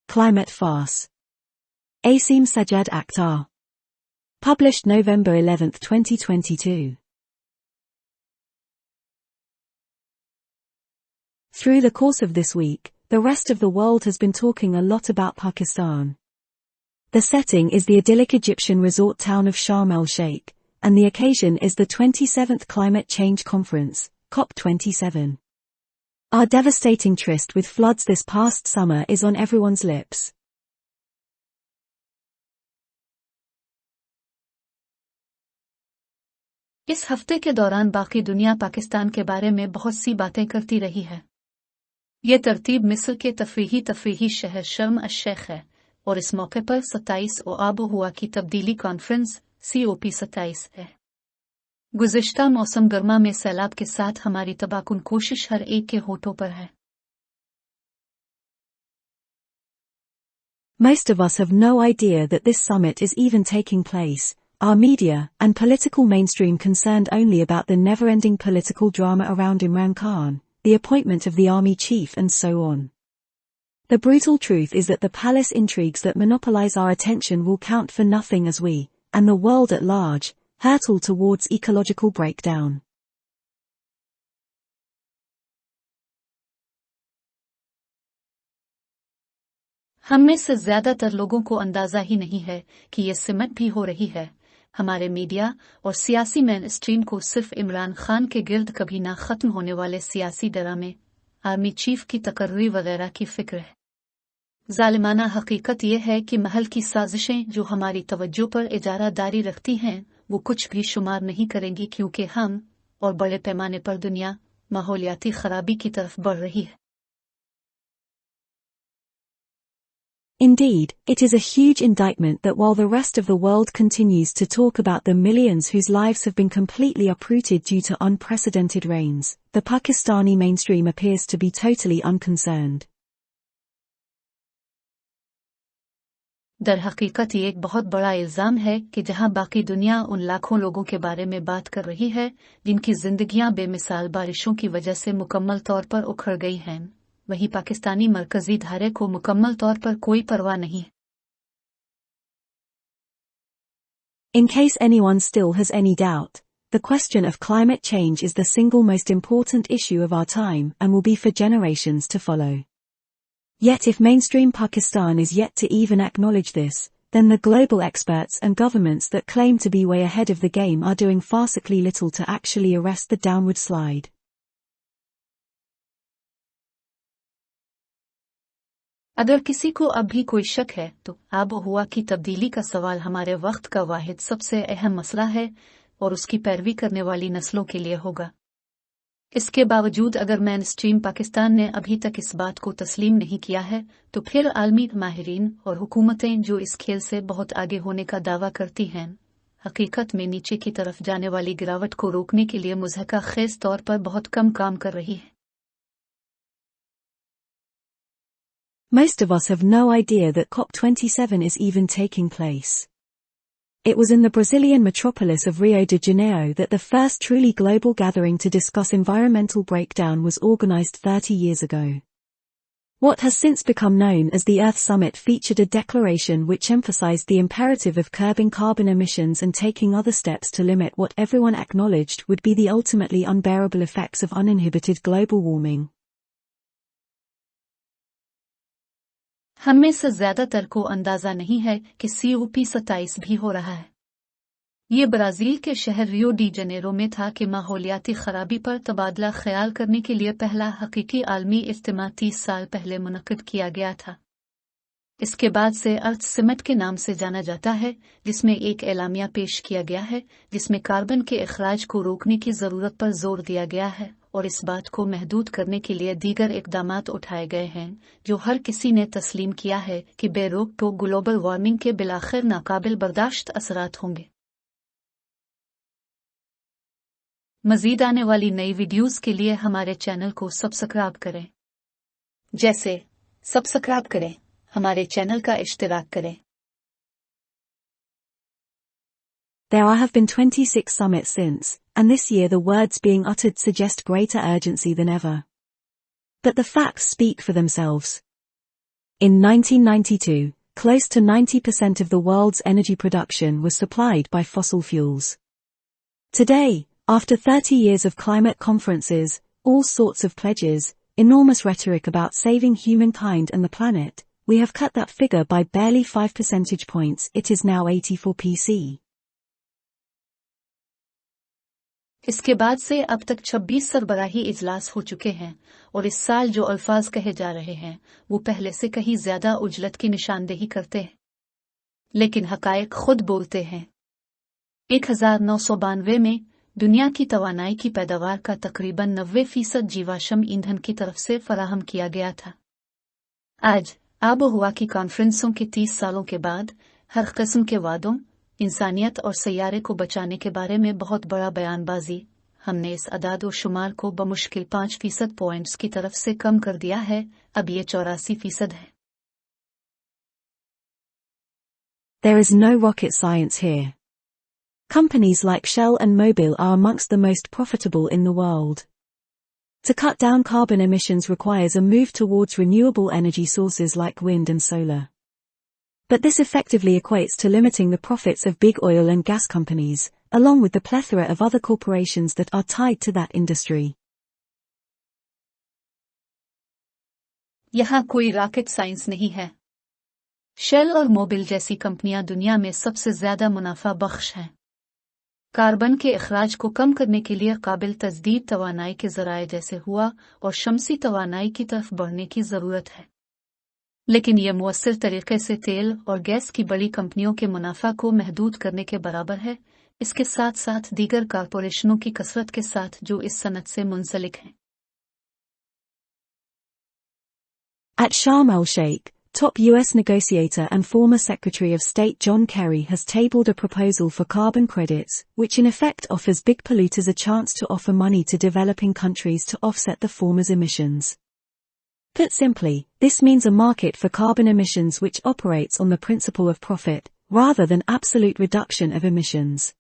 Climate Farce. Asim Sajjad Akhtar. Published November 11, 2022. Through the course of this week, the rest of the world has been talking a lot about Pakistan. The setting is the idyllic Egyptian resort town of Sharm el-Sheikh, and the occasion is the 27th Climate Change Conference, COP27. Our devastating tryst with floods this past summer is on everyone's lips. इस हफ्ते के दौरान बाकी दुनिया पाकिस्तान के बारे में बहुत सी बातें करती रही है। ये तरतीब मिस्र के तफरीही शहर शर्म अल-शेख है और इस मौके पर 27 आबो हवा की तब्दीली कॉन्फ्रेंस COP27 है। गुज़िश्ता मौसम गर्मा में सैलाब के साथ हमारी तबाहकुन कोशिश हर एक के होठों पर है। Most of us have no idea that this summit is even taking place. Our media and political mainstream concerned only about the never-ending political drama around Imran Khan, the appointment of the army chief and so on. The brutal truth is that the palace intrigues that monopolize our attention will count for nothing as we, and the world at large, hurtle towards ecological breakdown. हम में से ज्यादातर लोगों को अंदाजा ही नहीं है कि ये सिमट भी हो रही है। हमारे मीडिया और सियासी मेन स्ट्रीम को सिर्फ इमरान खान के गिर्द कभी ना खत्म होने वाले सियासी ड्रामे, आर्मी चीफ की तकर्री वगैरह की फिक्र है। जालिमाना हकीकत यह है कि महल की साजिशें जो हमारी तवज्जो पर इजारादारी रखती हैं, वो कुछ भी शुमार नहीं करेंगी क्योंकि हम और बड़े पैमाने पर दुनिया माहौलियाती खराबी की तरफ बढ़ रही है। Indeed, it is a huge indictment that while the rest of the world continues to talk about the millions whose lives have been completely uprooted due to unprecedented rains, the Pakistani mainstream appears to be totally unconcerned. दर हकीकत ये एक बहुत बड़ा इल्जाम है कि जहां बाकी दुनिया उन लाखों लोगों के बारे में बात कर रही है जिनकी जिंदगियां बेमिसाल बारिशों की वजह से मुकम्मल तौर पर उखड़ गई हैं, वहीं पाकिस्तानी मरकजी धारे को मुकम्मल तौर पर कोई परवाह नहीं। In case anyone still has any doubt, the question of climate change is the single most important issue of our time and will be for generations to follow. Yet if mainstream Pakistan is yet to even acknowledge this, then the global experts and governments that claim to be way ahead of the game are doing farcically little to actually arrest the downward slide. अगर किसी को अब भी कोई शक है तो आबो हवा की तब्दीली का सवाल हमारे वक्त का वाहिद सबसे अहम मसला है और उसकी पैरवी करने वाली नस्लों के लिए होगा। इसके बावजूद अगर मेन स्ट्रीम पाकिस्तान ने अभी तक इस बात को तस्लीम नहीं किया है तो फिर आलमी माहिरीन और हुकूमतें जो इस खेल से बहुत आगे होने का दावा करती हैं, हकीकत में नीचे की तरफ जाने वाली गिरावट को रोकने के लिए मुज़हका खेज तौर पर बहुत कम काम कर रही है। Most of us have no idea that COP27 is even taking place. It was in the Brazilian metropolis of Rio de Janeiro that the first truly global gathering to discuss environmental breakdown was organized 30 years ago. What has since become known as the Earth Summit featured a declaration which emphasized the imperative of curbing carbon emissions and taking other steps to limit what everyone acknowledged would be the ultimately unbearable effects of uninhibited global warming. हम में से ज्यादातर को अंदाजा नहीं है कि COP27 भी हो रहा है। ये ब्राजील के शहर रियो डी जनेरो में था कि माहौलियाती खराबी पर तबादला ख्याल करने के लिए पहला हकीकी आलमी इज्तिमा 30 साल पहले मुनक्किद किया गया था। इसके बाद से अर्थ समिट के नाम से जाना जाता है, जिसमें एक एलामिया पेश किया गया है जिसमें कार्बन के अखराज को रोकने की जरूरत पर जोर दिया गया है और इस बात को महदूद करने के लिए दीगर इक़दामात उठाए गए हैं जो हर किसी ने तस्लीम किया है कि बेरोक तो ग्लोबल वार्मिंग के बिलाखिर नाकाबिल बर्दाश्त असरात होंगे। मजीद आने वाली नई वीडियोस के लिए हमारे चैनल को सब्सक्राइब करें। जैसे सब्सक्राइब करें, हमारे चैनल का इश्तिराक करें। There have been 26 summits since, and this year the words being uttered suggest greater urgency than ever. But the facts speak for themselves. In 1992, close to 90% of the world's energy production was supplied by fossil fuels. Today, after 30 years of climate conferences, all sorts of pledges, enormous rhetoric about saving humankind and the planet, we have cut that figure by barely 5 percentage points. It is now 84%. इसके बाद से अब तक 26 सरबराही इजलास हो चुके हैं और इस साल जो अल्फाज कहे जा रहे हैं वो पहले से कहीं ज्यादा उजलत की निशानदेही करते हैं, लेकिन हकायक खुद बोलते हैं। 1992 में दुनिया की तवानाई की पैदावार का तकरीबन 90% जीवाश्म ईंधन की तरफ से फराहम किया गया था। आज आबोहवा की कॉन्फ्रेंसों के 30 सालों के बाद हर किस्म के वादों, इंसानियत और सैयारे को बचाने के बारे में बहुत बड़ा बयानबाजी, हमने इस अदाद व शुमार को बमुश्किल 5% पॉइंट्स की तरफ से कम कर दिया है, अब ये 84% है। There is no rocket science here. Companies like Shell and Mobil are amongst the most profitable in the world. To cut down carbon emissions requires a move towards renewable energy sources like wind and solar. But this effectively equates to limiting the profits of big oil and gas companies, along with the plethora of other corporations that are tied to that industry. यहाँ कोई rocket science नहीं है। Shell और Mobil जैसी कंपनियां दुनिया में सबसे ज्यादा मुनाफा बख्श हैं। कार्बन के अखराज को कम करने के लिए काबिल तजदीद तवानाई के जराए जैसे हुआ और शमसी तवानाई की तरफ बढ़ने की जरूरत है, लेकिन यह मुअस्सर तरीके से तेल और गैस की बड़ी कंपनियों के मुनाफा को महदूद करने के बराबर है, इसके साथ साथ दीगर कारपोरेशनों की कसरत के साथ जो इस सनत से मुंसलिक हैं। At Sharm el-Sheikh, top U.S. negotiator and former Secretary of State John Kerry has tabled a proposal for carbon credits, which in effect offers big polluters a chance to offer money to developing countries to offset the former's emissions. Put simply, this means a market for carbon emissions which operates on the principle of profit, rather than absolute reduction of emissions.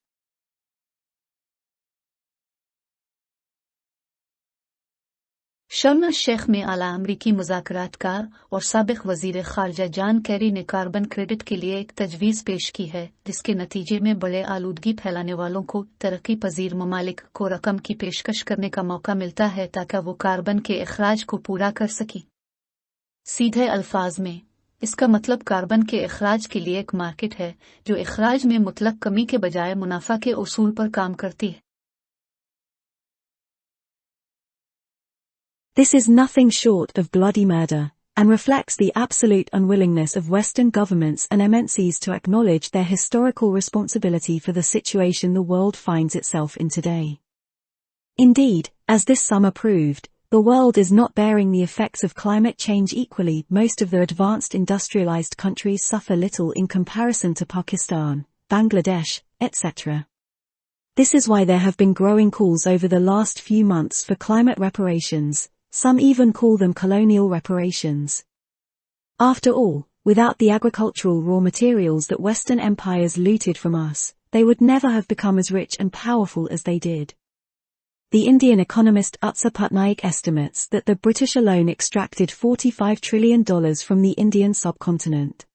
शर्म शेख में आला अमरीकी मुज़ाकरातकार और साबिक वज़ीर ख़ारजा John Kerry ने carbon credit के लिए एक तजवीज़ पेश की है, जिसके नतीजे में बड़े आलूदगी फैलाने वालों को तरक्की पजीर ममालिक को रकम की पेशकश करने का मौका मिलता है ताकि वो कार्बन के अखराज को पूरा कर सकें। सीधे अल्फाज में, इसका मतलब कार्बन के अखराज के लिए एक मार्केट है जो अखराज में मुतलक कमी के बजाय मुनाफा के उसूल पर काम करती है। This is nothing short of bloody murder, and reflects the absolute unwillingness of Western governments and MNCs to acknowledge their historical responsibility for the situation the world finds itself in today. Indeed, as this summer proved, the world is not bearing the effects of climate change equally. Most of the advanced industrialized countries suffer little in comparison to Pakistan, Bangladesh, etc. This is why there have been growing calls over the last few months for climate reparations. Some even call them colonial reparations. After all, without the agricultural raw materials that Western empires looted from us, they would never have become as rich and powerful as they did. The Indian economist Utsa Patnaik estimates that the British alone extracted $45 trillion from the Indian subcontinent.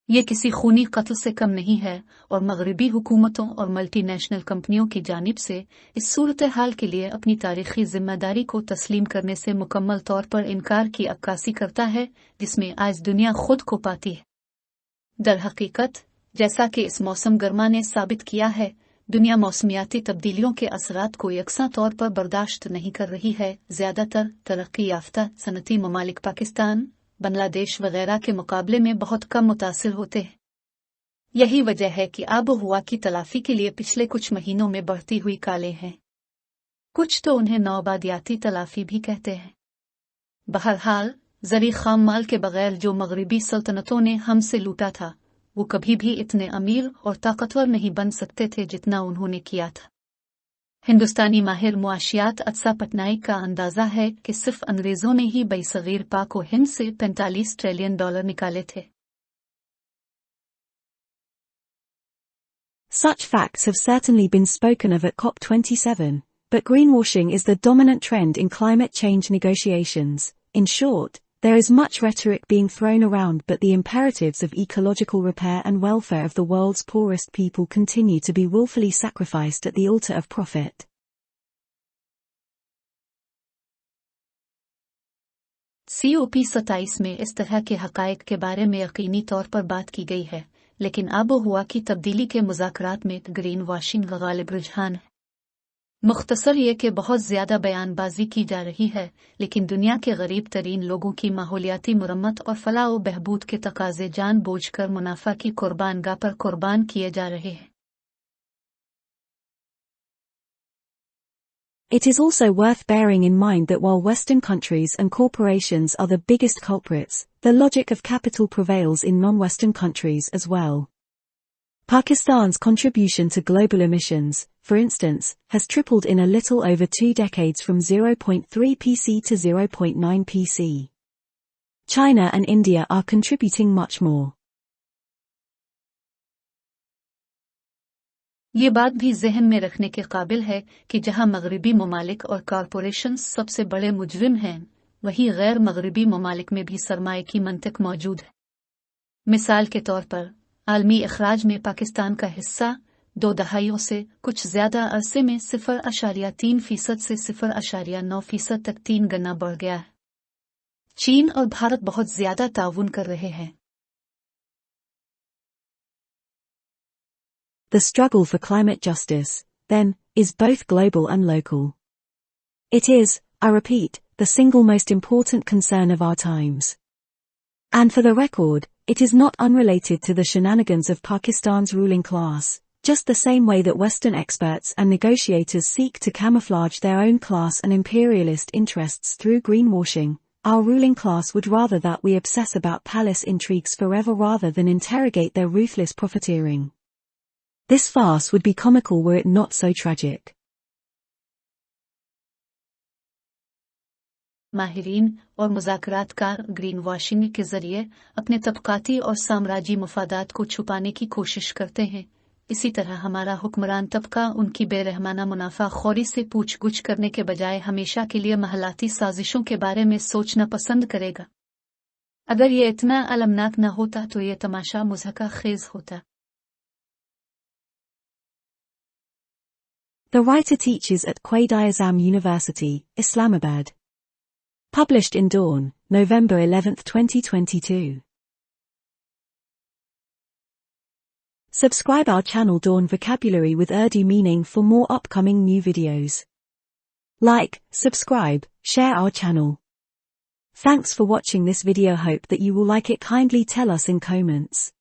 ये किसी खूनी कत्ल से कम नहीं है और मगरिबी हुकूमतों और multinational कंपनियों की जानिब से इस सूरत हाल के लिए अपनी तारीखी जिम्मेदारी को तस्लीम करने से मुकम्मल तौर पर इनकार की अक्कासी करता है, जिसमें आज दुनिया खुद को पाती है। दर हकीकत, जैसा कि इस मौसम गर्मा ने साबित किया है, दुनिया मौसमियाती तब्दीलियों के असरात को यकसा तौर पर बर्दाश्त नहीं कर रही है। ज्यादातर तरक्की याफ्ता सनती ममालिक पाकिस्तान, बांग्लादेश वगैरह के मुकाबले में बहुत कम मुतासिर होते हैं। यही वजह है कि आबोहवा की तलाफी के लिए पिछले कुछ महीनों में बढ़ती हुई काले हैं। कुछ तो उन्हें नौबादियाती तलाफी भी कहते हैं। बहरहाल, ज़री खाम माल के बगैर जो मगरिबी सल्तनतों ने हमसे लूटा था, वो कभी भी इतने अमीर और ताकतवर नहीं बन सकते थे जितना उन्होंने किया था। हिंदुस्तानी माहिर मुआशियात अत्सा पटनायक का अंदाजा है कि सिर्फ अंग्रेजों ने ही बरसगीर पाक व हिंद से $45 ट्रिलियन निकाले थे। Such facts have certainly been spoken of at COP27, but greenwashing is the dominant trend in climate change negotiations. In short, there is much rhetoric being thrown around, but the imperatives of ecological repair and welfare of the world's poorest people continue to be willfully sacrificed at the altar of profit. COP27 में इस तरह के हक़ाइक़ के बारे में यकीनी तौर पर बात की गई है, लेकिन आबो-हवा की तब्दीली के मुज़ाकरात में ग्रीन वॉशिंग गालिब रुझान है। मुख्तसर ये कि बहुत ज़्यादा बयानबाजी की जा रही है, लेकिन दुनिया के गरीब तरीन लोगों की माहौलियाती मुरम्मत और फलाह व बहबूद के तकाज़े जान बूझ कर मुनाफा की कुर्बानगाह पर कुर्बान किए जा रहे हैं। It is also worth bearing in mind that while Western countries and corporations are the biggest culprits, the logic of capital prevails in non-Western countries as well. Pakistan's contribution to global emissions, for instance, has tripled in a little over 2 decades from 0.3 pc to 0.9 pc. China and India are contributing much more. ये बात भी ज़हन में रखने के काबिल है कि जहां मगरिबी ममालिक और कॉरपोरेशंस सबसे बड़े मुजरिम हैं, वहीं गैर मगरिबी ममालिक में भी सरमाए की मंतिक मौजूद है। मिसाल के तौर पर, आलमी अखराज में पाकिस्तान का हिस्सा 2 दहाइयों से कुछ ज़्यादा अरसे में 0.3% से 0.9% तक 3 गुना बढ़ गया है। चीन और भारत बहुत ज़्यादा ताउन कर रहे हैं। The struggle for climate justice, then, is both global and local. It is, I repeat, the single most important concern of our times. And for the record, it is not unrelated to the shenanigans of Pakistan's ruling class, just the same way that Western experts and negotiators seek to camouflage their own class and imperialist interests through greenwashing. Our ruling class would rather that we obsess about palace intrigues forever rather than interrogate their ruthless profiteering. This farce would be comical were it not so tragic. माहिरीन और मुज़ाकरातकार green washing के जरिए अपने तबकाती और साम्राज्यी मफादात को छुपाने की कोशिश करते हैं। इसी तरह हमारा हुक्मरान तबका उनकी बेरहमाना मुनाफा खौरी से पूछ-गुछ करने के बजाय हमेशा के लिए महलाती साजिशों के बारे में सोचना पसंद करेगा। अगर ये इतना अलमनाक न होता तो ये तमाशा मुज़हका खेज होता। The writer teaches at Quaid-i-Azam University, Islamabad. Published in Dawn, November 11, 2022. Subscribe our channel Dawn Vocabulary with Urdu meaning for more upcoming new videos. Like, subscribe, share our channel. Thanks for watching this video. Hope that you will like it. Kindly tell us in comments.